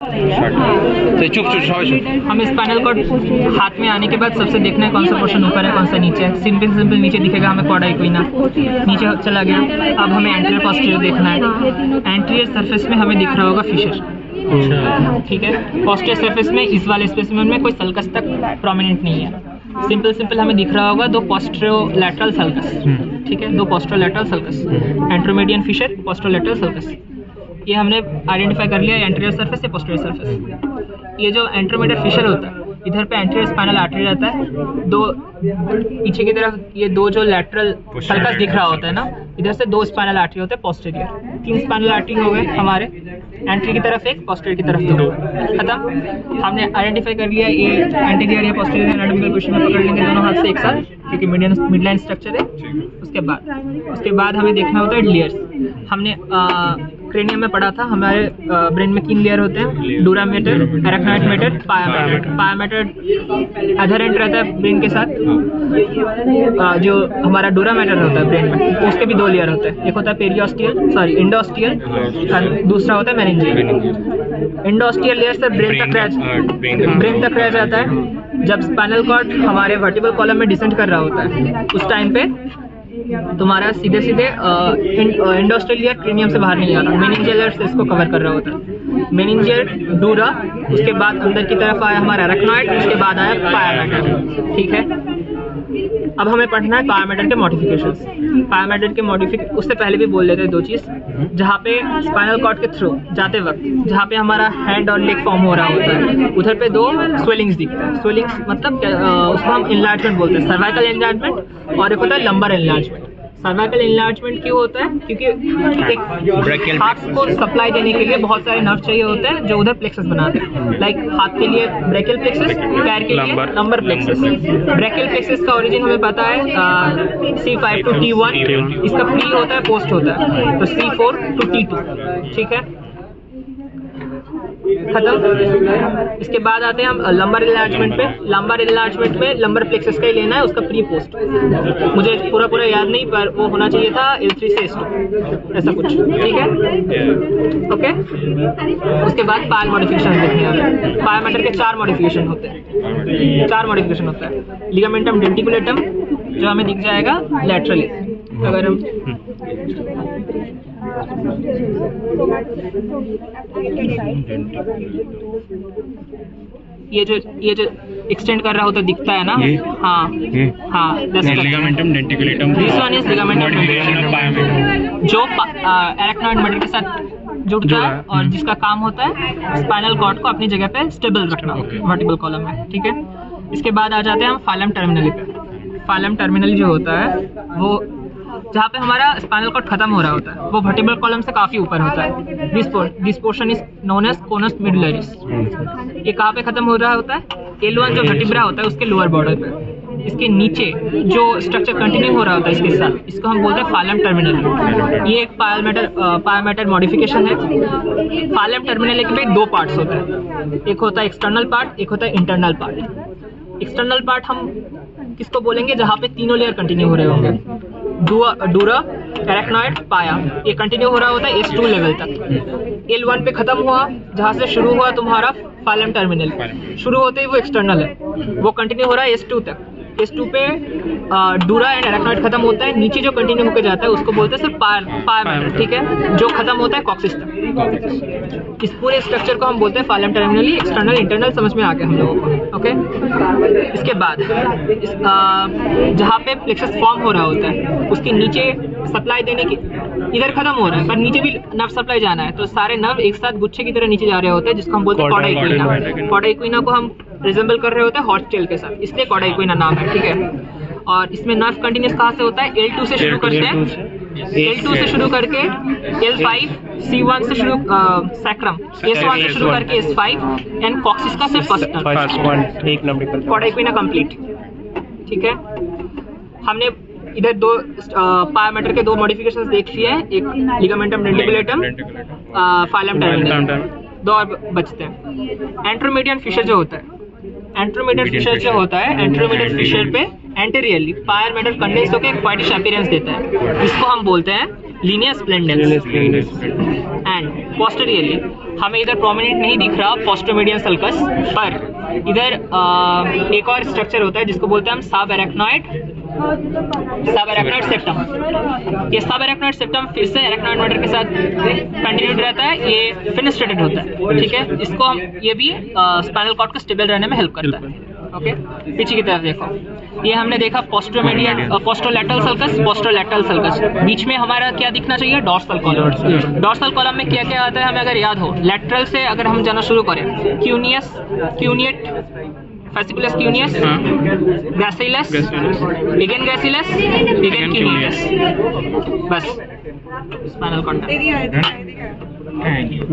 तो चुप हम स्पाइनल कॉर्ड हाथ में आने के बाद सबसे देखना है कौन सा पोर्शन ऊपर है कौन सा नीचे है। सिंपल नीचे दिखेगा हमें कॉर्ड इक्विना, नीचे चला गया। अब हमें एंटीरियर पोस्टीरियर देखना है। एंटीरियर सरफेस में हमें दिख रहा होगा फिशर, ठीक है। पोस्टीरियर सरफेस में इस वाले स्पेसिमेन में कोई सल्कस तक प्रोमिनेंट नहीं है। सिंपल हमें दिख रहा होगा दो पोस्टेरोलैटरल सल्कस, ठीक है, दो पोस्टेरोलैटरल सल्कस, एंट्रोमेडियन फिशर, पोस्टेरोलैटरल सल्कस। ये हमने आइडेंटिफाई कर लिया एंटीरियर सरफेस से पोस्टीरियर सरफेस। ये जो एंट्रोमेडियन फिशर होता है, इधर पे एंटीरियर स्पाइनल आर्टरी रहता है, दो पीछे की तरफ ये दो जो लैटरल सल्कस दिख रहा होता है ना, इधर से दो स्पाइनल आर्टरी होते हैं पोस्टीरियर। 3 स्पाइनल आर्टरी हो गए हमारे, एंट्री की तरफ एक, पोस्टीरियर की तरफ दो, खत्म। हमने आइडेंटिफाई कर लिया ये एंटीरियर या पोस्टीरियर एनाटॉमिकल पोजीशन में पकड़ लेंगे दोनों हाथ से एक साथ, क्योंकि मिडलाइन स्ट्रक्चर है। उसके बाद हमें देखना होता है लेयर्स। हमने क्रेनियम में पढ़ा था, हमारे ब्रेन में 3 लेयर होते हैं, डूरा मैटर, एराक्नोइड मैटर, पाया मैटर। पाया मैटर अधरेंट रहता है ब्रेन के साथ। जो हमारा डूरा मैटर होता है ब्रेन में, उसके भी 2 लेयर होते हैं, एक होता है पेरियोस्टियल इंडोस्टियल, दूसरा होता है मेनिंजियल। इंडोस्टियल लेयर से ब्रेन तक रह जाता है। जब स्पाइनल कॉर्ड हमारे वर्टिब्रल कॉलम में डिसेंड कर रहा होता है, उस टाइम पे तुम्हारा सीधे इंडोस्टियल लेयर क्रेनियम से बाहर नहीं आ रहा, मेनिंजियल लेयर से इसको कवर कर रहा होता है। मेनिंजियल, डूरा, उसके बाद अंदर की तरफ आया हमारा एराक्नोइड, उसके बाद आया पाया मैटर, ठीक है। अब हमें पढ़ना है पाया मैटर के मॉडिफिकेशंस। पाया मैटर के उससे पहले भी बोल लेते हैं 2 चीज़। जहाँ पे स्पाइनल कॉर्ड के थ्रू जाते वक्त जहाँ पे हमारा हैंड और लेग फॉर्म हो रहा होता है, उधर पे 2 स्वेलिंग्स दिखते हैं। स्वेलिंग्स मतलब उसको हम इनलार्जमेंट बोलते हैं, सर्वाइकल एनलार्जमेंट और एक होता है लंबर एनलार्जमेंट। सर्वाइकल एनलार्जमेंट क्यों होता है? क्योंकि एक हाथ को सप्लाई देने के लिए बहुत सारे नर्व चाहिए होते हैं जो उधर प्लेक्सस बनाते हैं। लाइक हाथ के लिए ब्रेकियल प्लेक्सस, पैर के लिए लंबर प्लेक्सस। ब्रेकियल प्लेक्सस का ओरिजिन हमें पता है C5 to T1, इसका प्री होता है, पोस्ट होता है, तो C4 to T2, ठीक है, खत्म। इसके बाद आते हैं हम लंबर इनलार्जमेंट पे। लंबर इनलार्जमेंट में लंबर प्लेक्सस का ही लेना है, उसका प्री पोस्ट मुझे पूरा याद नहीं, पर वो होना चाहिए था L3 से S2 ऐसा कुछ, ठीक है, ओके। उसके बाद पायल मॉडिफिकेशन देखने वाले। पाया मैटर के 4 मॉडिफिकेशन होते हैं, 4 मॉडिफिकेशन होता है। लिगामेंटम डेंटिकुलेटम जो हमें दिख जाएगा लैटरली, अगर हम ये जो एक्सटेंड कर रहा होता दिखता है ना, हाँ, ligamentum denticulatum, this one is ligamentum denticulatum, जो एराक्नोइड मैटर के साथ जुड़ता है और जिसका काम होता है स्पाइनल कॉर्ड को अपनी जगह पे स्टेबल रखना वर्टिब्रल कॉलम में, ठीक है। इसके बाद आ जाते हैं हम फाइलम टर्मिनली पे। फाइलम टर्मिनली जो होता है वो जहाँ पे हमारा स्पाइनल कॉर्ड खत्म हो रहा होता है, वो वर्टिब्रल कॉलम से काफी ऊपर होता है। This portion is known as conus medullaris. ये कहाँ पे खत्म हो रहा होता है? L1 जो वर्टिब्रा होता है उसके लोअर बॉर्डर पे, इसके नीचे जो स्ट्रक्चर कंटिन्यू हो रहा होता है इसके साथ, इसको हम बोलते हैं फाइलम टर्मिनली। ये एक पाया मैटर मॉडिफिकेशन है। फाइलम टर्मिनली के 2 पार्ट्स होते हैं, एक होता है एक्सटर्नल पार्ट, एक होता है इंटरनल पार्ट। एक्सटर्नल पार्ट हम किसको बोलेंगे? जहाँ पे तीनों लेयर कंटिन्यू हो रहे होंगे, डूरा, एराक्नोइड, पाया, ये कंटिन्यू हो रहा होता है S2 लेवल तक। L1 पे खत्म हुआ, जहाँ से शुरू हुआ तुम्हारा फाइलम टर्मिनल, शुरू होते ही वो एक्सटर्नल है, वो कंटिन्यू हो रहा है S2 तक। S2 पे डूरा एंड एराक्नोइड खत्म होता है, नीचे जो कंटिन्यू होकर जाता है उसको बोलते हैं सिर्फ पाया मैटर, ठीक है, जो खत्म होता है कॉक्सिस तक। इस पूरे स्ट्रक्चर को हम बोलते हैं फाइलम टर्मिनली। एक्सटर्नल इंटरनल समझ में आ गया हम लोगों को, ओके। इसके बाद जहाँ पे प्लेक्सस फॉर्म हो रहा होता है उसके नीचे सप्लाई देने की, इधर खत्म हो रहा है पर नीचे भी नर्व सप्लाई जाना है, तो सारे नर्व एक साथ गुच्छे की तरह नीचे जा रहे होते हैं, जिसको हम बोलते हैं कॉर्डा इक्विना। कॉर्डा इक्विना को हम रिजेंबल कर रहे होते हैं हॉर्स टेल के साथ, इसलिए कॉर्डा इक्विना नाम है, ठीक है। और इसमें नर्व कंटिन्यूस कहाँ से होता है? L2 से शुरू करते हैं, L2 से शुरू करके L5, C1 से शुरू सैक्रम, S1 से शुरू करके S5 एंड कॉक्सिस का सिर्फ first number, chorda equina complete, ठीक है। हमने इधर 2 पाया मैटर के 2 मॉडिफिकेशंस देख लिए हैं, एक लिगामेंटम डेंटिकुलेटम, फाइलम टर्मिनली, 2 और बचते हैं। एंट्रोमेडियन फिशर जो होता है, एंट्रोमेडियन फिशर जो होता है, एंट्रोमेडियन फिशर पे एंटीरियरली पाया मैटर कंडेंस होकर एक व्हाइटिश अपीयरेंस देता है, इसको हम बोलते हैं लीनियर स्प्लेंडेंस। एंड पोस्टीरियरली हमें इधर प्रोमिनेंट नहीं दिख रहा पोस्टोमीडियन सल्कस, पर इधर एक और स्ट्रक्चर होता है जिसको बोलते हैं हम सब एरेक्नॉइड सेप्टम। ये सब एरेक्नॉइड सेप्टम फिर से एरेक्नॉइड मैटर के साथ कंटिन्यूड रहता है, ये फिनेस्ट्रेटेड होता है, ठीक है। इसको हम ये भी स्पाइनल कॉर्ड को स्टेबल रहने में हेल्प करता है। ओके, पीछे की तरफ देखो, ये हमने देखा पोस्टोमीडियन पोस्टोलैटरल सल्कस, बीच में हमारा क्या दिखना चाहिए, डॉर्सल कॉलम। डॉर्सल कॉलम में क्या क्या आता है हमें अगर याद हो, लेटरल से अगर हम जाना शुरू करें, cuneate, fasciculus cuneus, gracilis, again gracilis, again cuneus, बस स्पाइनल कॉर्ड।